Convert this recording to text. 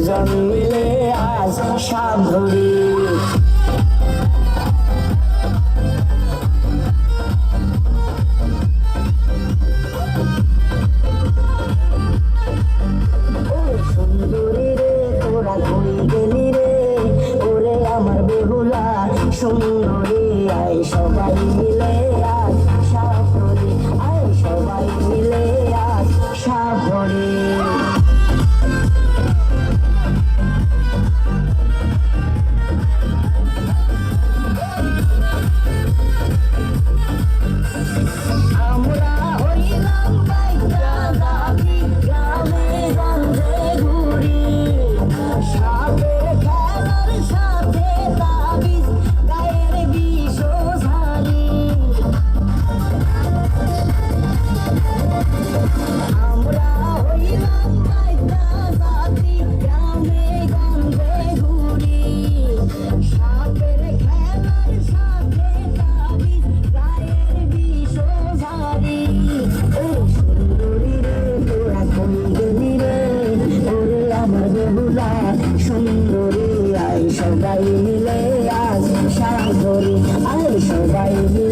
দুজন মিলে আজ সাপ ধরি। সুন্দরী রে তোরা কই গেলি রে, ওরে আমার বেহুলা সুন্দরী, আয় সবাই মিলে আজ সাপ ধরি, আয় সবাই মিলে আজ সাপ ধরি। আমরা হইলাম বাইকা যাবি গ্রামে গঞ্জে ঘুরি, সাপের খেলার সাথে তাবিজ গায়ের বিষ ঝাড়ি। আমরা হইলাম বাইকা যাবি গ্রামে গঞ্জে ঘুরি, সাপের খেলার সাথে তাবিজ গায়ের বিষ ঝাড়ি। সুন্দরী রে তোরা কই গেলি রে, ওরে আমার বেহুলা সুন্দরী, আয় সবাই মিলে আজ সাপ ধরি, আয় সবাই মিলে